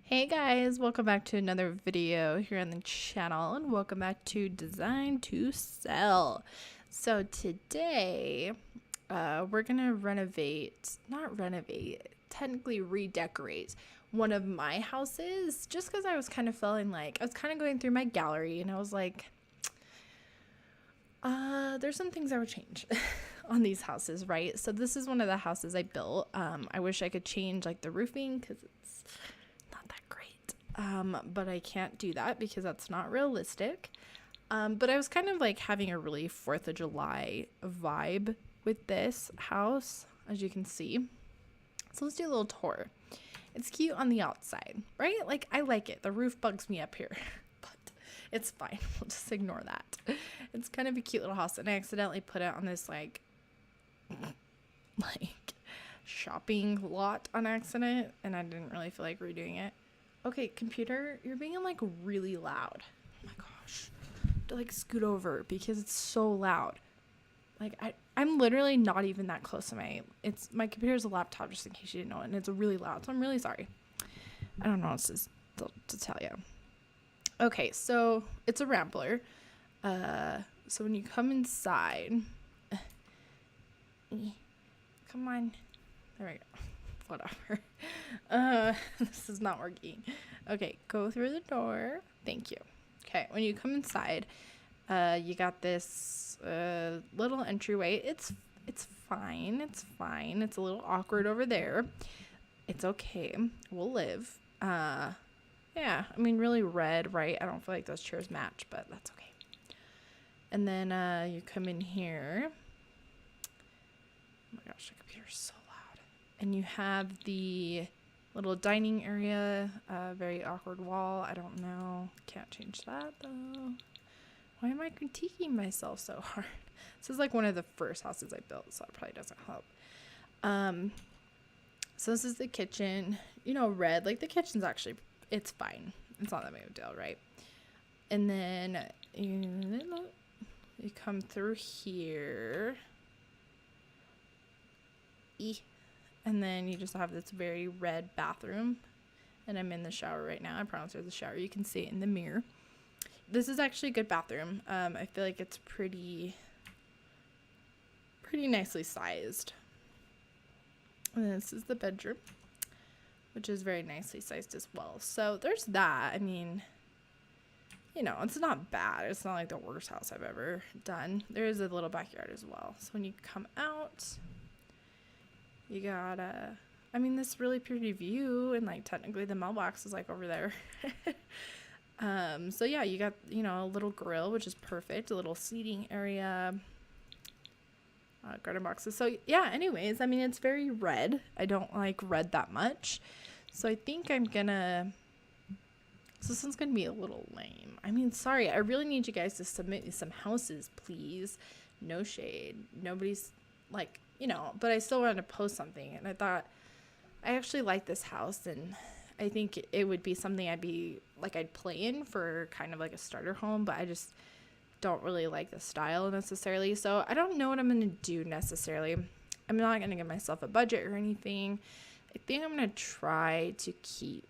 Hey guys, welcome back to another video here on the channel and welcome back to Design to Sell. So today we're gonna technically redecorate one of my houses, just because I was kind of feeling like I was kind of going through my gallery and I was like, there's some things I would change on these houses, right? So this is one of the houses I built. I wish I could change like the roofing because it's not that great, but I can't do that because that's not realistic. But I was kind of like having a really 4th of July vibe with this house, as you can see. So let's do a little tour. It's cute on the outside, right? Like, I like it. The roof bugs me up here, but it's fine. We'll just ignore that. It's kind of a cute little house, and I accidentally put it on this like shopping lot on accident, and I didn't really feel like redoing it. Okay, computer, you're being like really loud. Oh my gosh. I have to like scoot over because it's so loud. Like I'm literally not even that close to my computer's a laptop, just in case you didn't know it, and it's really loud, so I'm really sorry. I don't know what to tell you. Okay, so it's a rambler. So when you come inside, come on, there we go. Whatever. This is not working. Okay, go through the door. Thank you. Okay, when you come inside, you got this little entryway. It's fine. It's fine. It's a little awkward over there. It's okay. We'll live. Yeah, I mean, really red, right? I don't feel like those chairs match, but that's okay. And then you come in here. Oh my gosh, the computer's so loud. And you have the little dining area, very awkward wall. I don't know. Can't change that though. Why am I critiquing myself so hard? This is like one of the first houses I built, so it probably doesn't help. So this is the kitchen. You know, red. Like, the kitchen's actually, it's fine. It's not that big of a deal, right? And then you come through here. And then you just have this very red bathroom. And I'm in the shower right now. I promise there's a shower. You can see it in the mirror. This is actually a good bathroom. I feel like it's pretty nicely sized. And this is the bedroom, which is very nicely sized as well. So there's that. I mean, you know, it's not bad. It's not like the worst house I've ever done. There is a little backyard as well. So when you come out, you got this really pretty view, and like technically the mailbox is like over there. So yeah, you got, you know, a little grill, which is perfect, a little seating area, garden boxes. So yeah, anyways, I mean, it's very red. I don't like red that much. So I think this one's gonna be a little lame. I mean, sorry, I really need you guys to submit me some houses, please. No shade. Nobody's like, you know, but I still wanted to post something, and I thought I actually like this house, and I think it would be something I'd play in for kind of like a starter home, but I just don't really like the style necessarily. So I don't know what I'm going to do necessarily. I'm not going to give myself a budget or anything. I think I'm going to try to should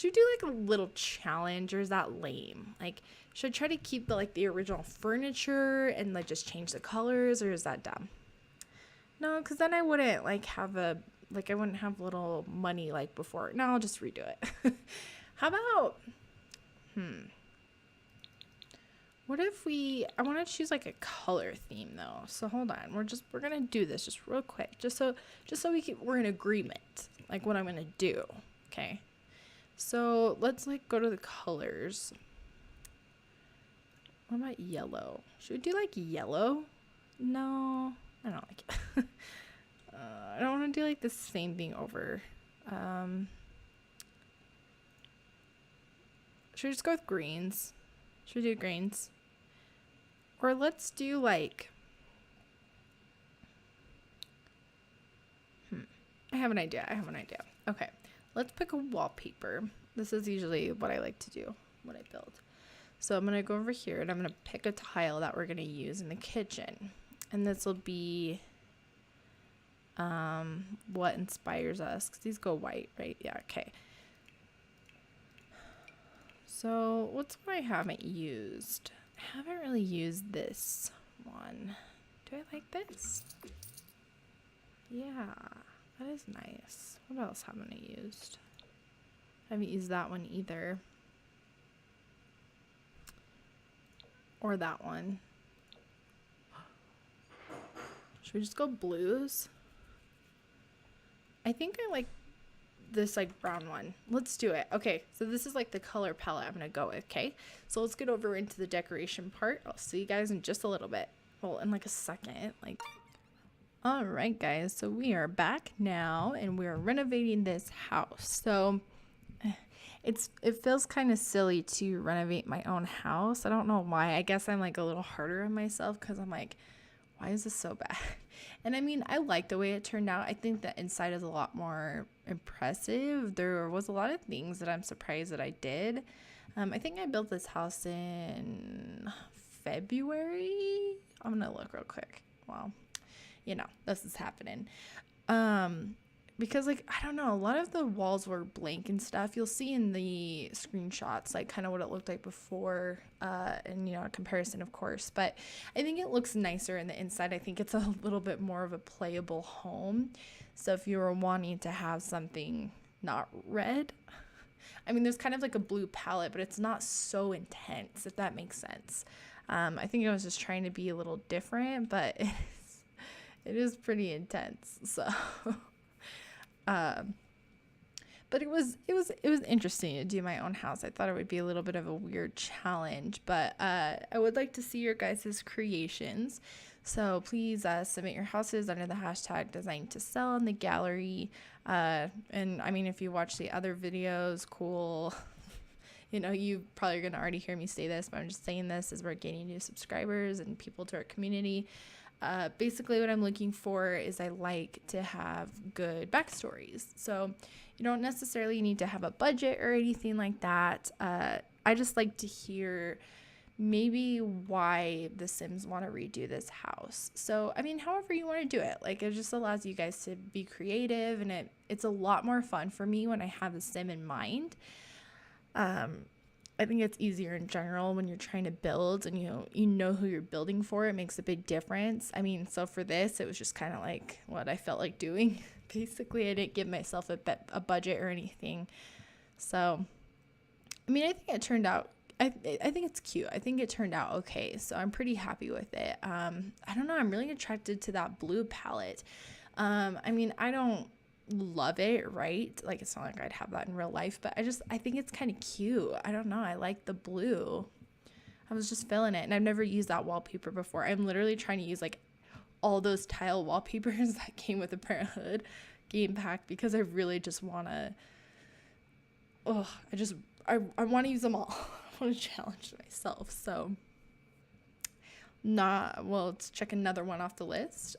we do like a little challenge, or is that lame? Like, should I try to keep the original furniture and like just change the colors, or is that dumb? No, because then I wouldn't I wouldn't have little money like before. No, I'll just redo it. How about, what if I want to choose like a color theme though. So hold on. We're going to do this just real quick. Just so we're in agreement, like what I'm going to do. Okay. So let's like go to the colors. What about yellow? Should we do like yellow? No, I don't like it. I don't want to do like the same thing over. Should we just go with greens? Should we do greens? Or let's do like, I have an idea. Okay, let's pick a wallpaper. This is usually what I like to do when I build. So I'm going to go over here, and I'm going to pick a tile that we're going to use in the kitchen. And this will be what inspires us, because these go white, right? Yeah, okay. So what's what I haven't used? I haven't really used this one. Do I like this? Yeah, that is nice. What else haven't I used? I haven't used that one either. Or that one. Should we just go blues? I think I like this like brown one. Let's do it. Okay, so this is like the color palette I'm gonna go with. Okay, so let's get over into the decoration part. I'll see you guys in just a little bit. Well, in like a second. Like, all right, guys. So we are back now, and we are renovating this house. So it feels kind of silly to renovate my own house. I don't know why. I guess I'm like a little harder on myself because I'm like, why is this so bad? And I mean, I like the way it turned out. I think the inside is a lot more impressive. There was a lot of things that I'm surprised that I did. I think I built this house in February. I'm gonna look real quick. Wow, you know, this is happening. Because like, I don't know, a lot of the walls were blank and stuff. You'll see in the screenshots, like kind of what it looked like before, and you know, a comparison of course, but I think it looks nicer in the inside. I think it's a little bit more of a playable home. So if you were wanting to have something not red, I mean, there's kind of like a blue palette, but it's not so intense, if that makes sense. I think I was just trying to be a little different, but it is pretty intense. So but it was interesting to do my own house. I thought it would be a little bit of a weird challenge, but I would like to see your guys' creations. So please submit your houses under the hashtag designtosell in the gallery. And I mean, if you watch the other videos, cool. You know, you probably are going to already hear me say this, but I'm just saying this as we're gaining new subscribers and people to our community. Basically what I'm looking for is I like to have good backstories. So you don't necessarily need to have a budget or anything like that. I just like to hear maybe why the Sims want to redo this house. So, I mean, however you want to do it, like it just allows you guys to be creative, and it's a lot more fun for me when I have the Sim in mind. I think it's easier in general when you're trying to build and you know who you're building for. It makes a big difference. I mean, so for this, it was just kind of like what I felt like doing. Basically, I didn't give myself a budget or anything. So, I mean, I think it turned out, I think it's cute. I think it turned out okay. So I'm pretty happy with it. I don't know. I'm really attracted to that blue palette. I mean, I don't love it, right? Like, it's not like I'd have that in real life, but I think it's kind of cute. I don't know. I like the blue. I was just feeling it, and I've never used that wallpaper before. I'm literally trying to use like all those tile wallpapers that came with the Parenthood game pack because I really just want to, I want to use them all. I want to challenge myself. So let's check another one off the list.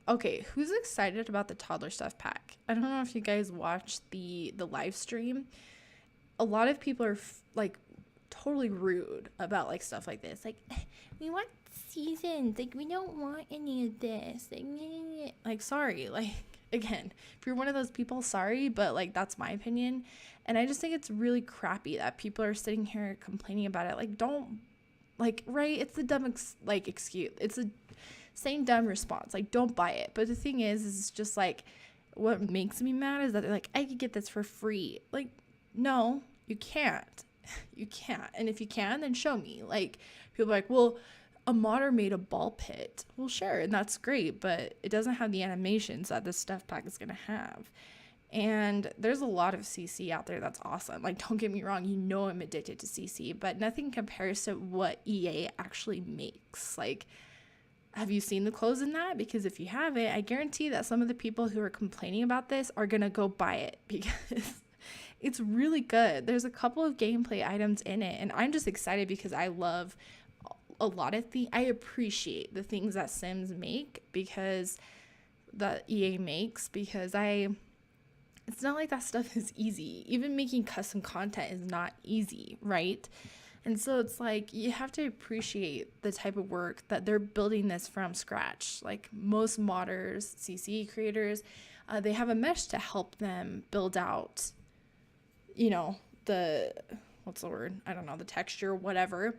Okay, who's excited about the toddler stuff pack? I don't know if you guys watched the live stream. A lot of people are like totally rude about like stuff like this. Like, we want seasons. Like, we don't want any of this. Like, sorry. Like, again, if you're one of those people, sorry, but like that's my opinion. And I just think it's really crappy that people are sitting here complaining about it. Like, don't, like, right? It's the dumb excuse. It's a same dumb response. Like, don't buy it. But the thing is just like, what makes me mad is that they're like, I could get this for free. Like, no, you can't. You can't. And if you can, then show me. Like, people are like, well, a modder made a ball pit. Well, sure, and that's great, but it doesn't have the animations that this stuff pack is gonna have. And there's a lot of CC out there that's awesome. Like, don't get me wrong, you know I'm addicted to CC, but nothing compares to what EA actually makes. Like, have you seen the clothes in that? Because if you haven't, I guarantee that some of the people who are complaining about this are going to go buy it because it's really good. There's a couple of gameplay items in it, and I'm just excited because I love a lot of things. I appreciate the things that Sims make because that EA makes because it's not like that stuff is easy. Even making custom content is not easy, right? And so it's like you have to appreciate the type of work that they're building this from scratch. Like most modders, CC creators, they have a mesh to help them build out, you know, what's the word? I don't know, the texture, whatever.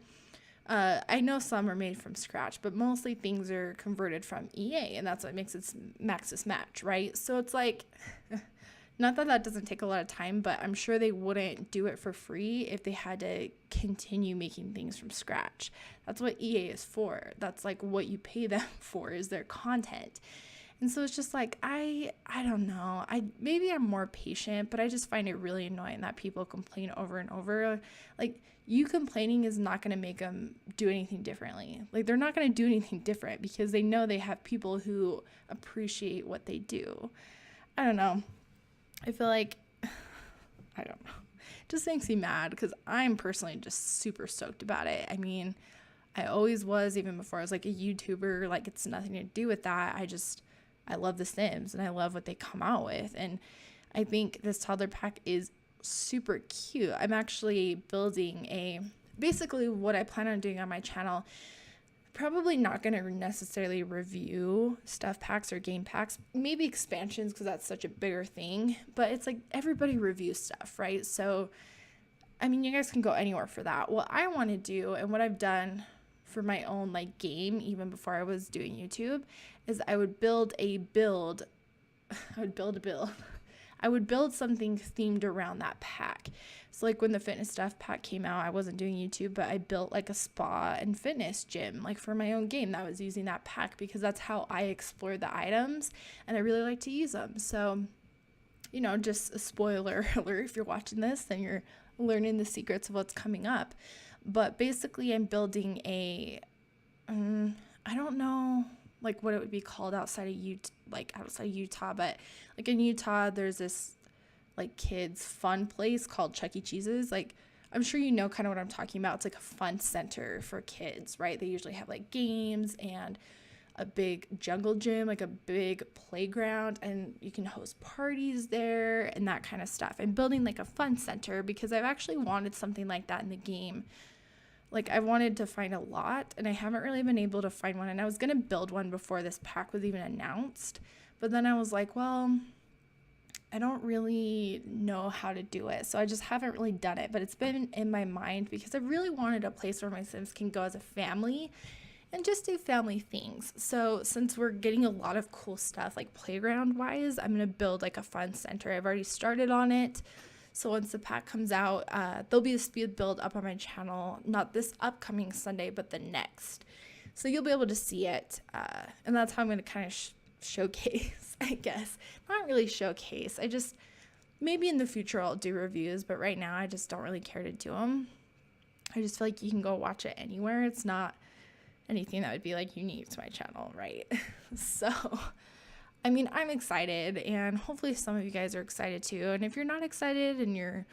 I know some are made from scratch, but mostly things are converted from EA, and that's what makes it Maxis Match, right? So it's like, not that that doesn't take a lot of time, but I'm sure they wouldn't do it for free if they had to continue making things from scratch. That's what EA is for. That's like what you pay them for, is their content. And so it's just like, I don't know. Maybe I'm more patient, but I just find it really annoying that people complain over and over. Like, you complaining is not going to make them do anything differently. Like, they're not going to do anything different because they know they have people who appreciate what they do. I don't know. I feel like, I don't know. It just makes me mad because I'm personally just super stoked about it. I mean, I always was, even before I was like a YouTuber. Like, it's nothing to do with that. I love The Sims and I love what they come out with. And I think this toddler pack is super cute. I'm actually building basically what I plan on doing on my channel. Probably not going to necessarily review stuff packs or game packs, maybe expansions because that's such a bigger thing, but it's like everybody reviews stuff, right? So, I mean, you guys can go anywhere for that. What I want to do and what I've done for my own like game, even before I was doing YouTube, is I would build a build. I would build something themed around that pack. So like when the fitness stuff pack came out, I wasn't doing YouTube, but I built like a spa and fitness gym, like for my own game that was using that pack because that's how I explored the items and I really like to use them. So, you know, just a spoiler alert, if you're watching this, then you're learning the secrets of what's coming up. But basically I'm building I don't know like what it would be called outside of Utah, but like in Utah, there's this like kids fun place called Chuck E. Cheese's. Like, I'm sure you know kind of what I'm talking about. It's like a fun center for kids, right? They usually have like games and a big jungle gym, like a big playground, and you can host parties there and that kind of stuff. I'm building like a fun center because I've actually wanted something like that in the game. Like, I wanted to find a lot and I haven't really been able to find one, and I was going to build one before this pack was even announced, but then I was like, well, I don't really know how to do it, so I just haven't really done it. But it's been in my mind because I really wanted a place where my Sims can go as a family and just do family things. So since we're getting a lot of cool stuff like playground wise, I'm gonna build like a fun center. I've already started on it, so once the pack comes out, there'll be a speed build up on my channel, not this upcoming Sunday but the next, so you'll be able to see it, and that's how I'm gonna kind of showcase, I guess. Not really showcase, I just, maybe in the future I'll do reviews, but right now I just don't really care to do them. I just feel like you can go watch it anywhere. It's not anything that would be like unique to my channel, right? So, I mean, I'm excited, and hopefully some of you guys are excited too. And if you're not excited and you're,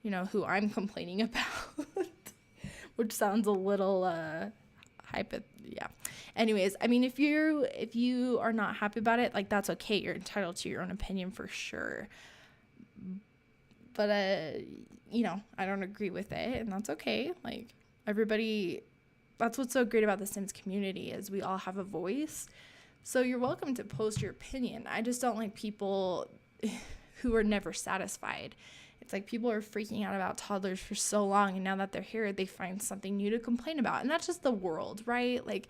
you know, who I'm complaining about, which sounds a little yeah. Anyways, I mean, if you are not happy about it, like, that's okay. You're entitled to your own opinion for sure. But you know, I don't agree with it, and that's okay. Like, everybody, that's what's so great about the Sims community, is we all have a voice. So you're welcome to post your opinion. I just don't like people who are never satisfied. It's like people are freaking out about toddlers for so long, and now that they're here, they find something new to complain about. And that's just the world, right? Like,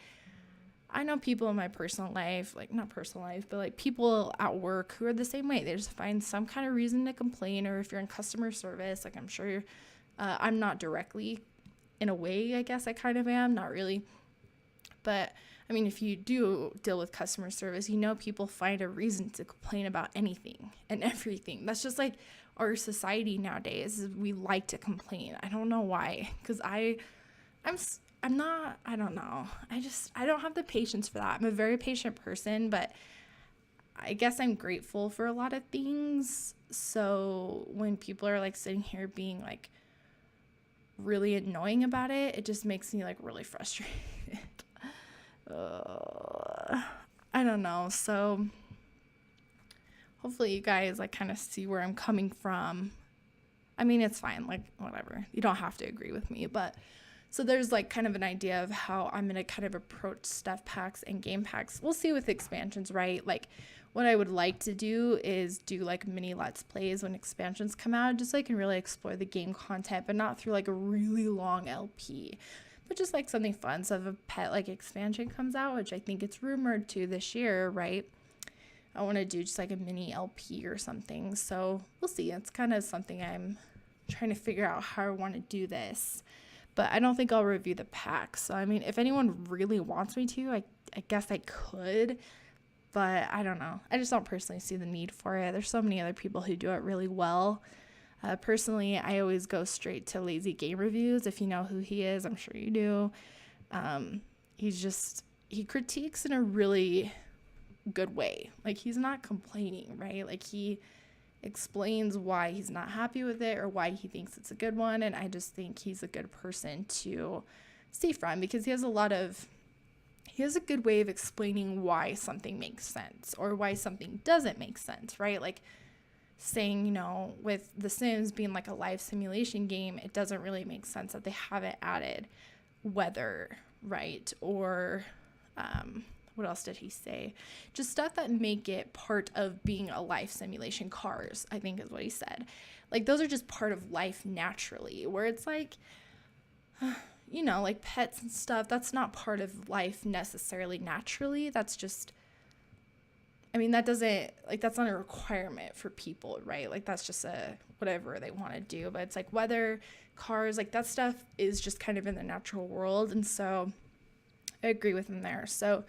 I know people in my personal life, like, not personal life, but like people at work who are the same way. They just find some kind of reason to complain. Or if you're in customer service, like, I'm sure I'm not directly, in a way, I guess I kind of am, not really. But I mean, if you do deal with customer service, you know, people find a reason to complain about anything and everything. That's just like our society nowadays, is we like to complain. I don't know why, because I'm not, I don't know. I don't have the patience for that. I'm a very patient person, but I guess I'm grateful for a lot of things. So when people are like sitting here being like really annoying about it, it just makes me like really frustrated. I don't know. So hopefully you guys like kind of see where I'm coming from. I mean, it's fine, like, whatever. You don't have to agree with me, but so there's like kind of an idea of how I'm going to kind of approach stuff packs and game packs. We'll see with expansions, right? Like, what I would like to do is do like mini Let's Plays when expansions come out, just so I can really explore the game content, but not through like a really long LP, but just like something fun. So if a pet like expansion comes out, which I think it's rumored to this year, right? I want to do just like a mini LP or something. So we'll see. It's kind of something I'm trying to figure out how I want to do this. But I don't think I'll review the pack. So, I mean, if anyone really wants me to, I guess I could. But I don't know. I just don't personally see the need for it. There's so many other people who do it really well. Personally, I always go straight to Lazy Game Reviews. If you know who he is, I'm sure you do. He critiques in a really good way. Like, he's not complaining, right? Like, he explains why he's not happy with it or why he thinks it's a good one. And I just think he's a good person to see from, because he has a good way of explaining why something makes sense or why something doesn't make sense, right? Like saying, you know, with The Sims being like a life simulation game, it doesn't really make sense that they haven't added weather, right? Or what else did he say? Just stuff that make it part of being a life simulation. Cars, I think is what he said. Like, those are just part of life naturally, where it's like, you know, like pets and stuff, that's not part of life necessarily naturally. That's just, I mean, that's not a requirement for people, right? Like, that's just whatever they want to do. But it's like weather, cars, like that stuff is just kind of in the natural world. And so I agree with him there. So,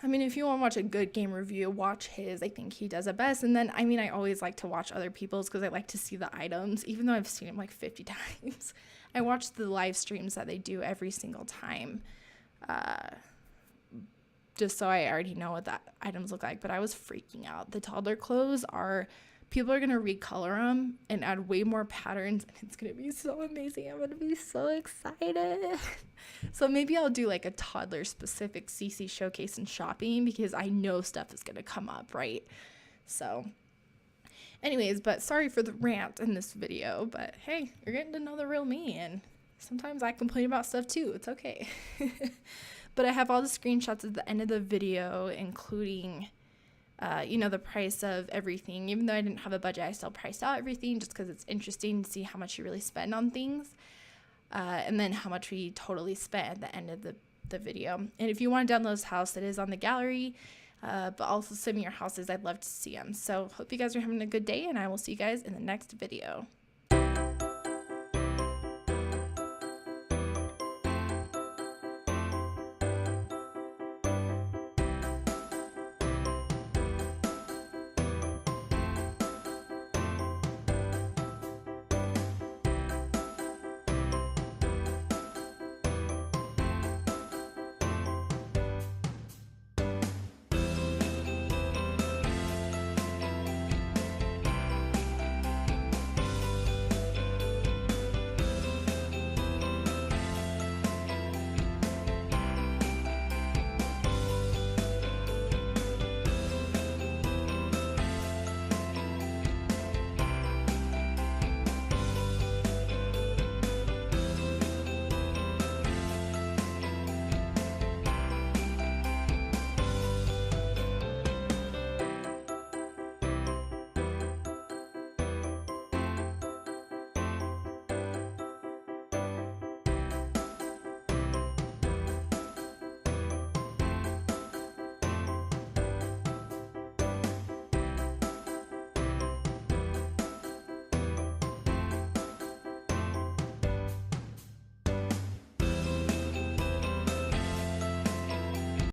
I mean, if you want to watch a good game review, watch his. I think he does it best. And then, I mean, I always like to watch other people's because I like to see the items, even though I've seen them like 50 times. I watch the live streams that they do every single time, just so I already know what the items look like. But I was freaking out. The toddler clothes people are going to recolor them and add way more patterns, and it's going to be so amazing. I'm going to be so excited. So maybe I'll do like a toddler specific CC showcase and shopping, because I know stuff is going to come up, right? So anyways, but sorry for the rant in this video, but hey, you're getting to know the real me, and sometimes I complain about stuff too. It's okay. But I have all the screenshots at the end of the video, including the price of everything. Even though I didn't have a budget, I still priced out everything just because it's interesting to see how much you really spend on things, and then how much we totally spent at the end of the video. And if you want to download this house, it is on the gallery, but also send me your houses. I'd love to see them. So hope you guys are having a good day, and I will see you guys in the next video.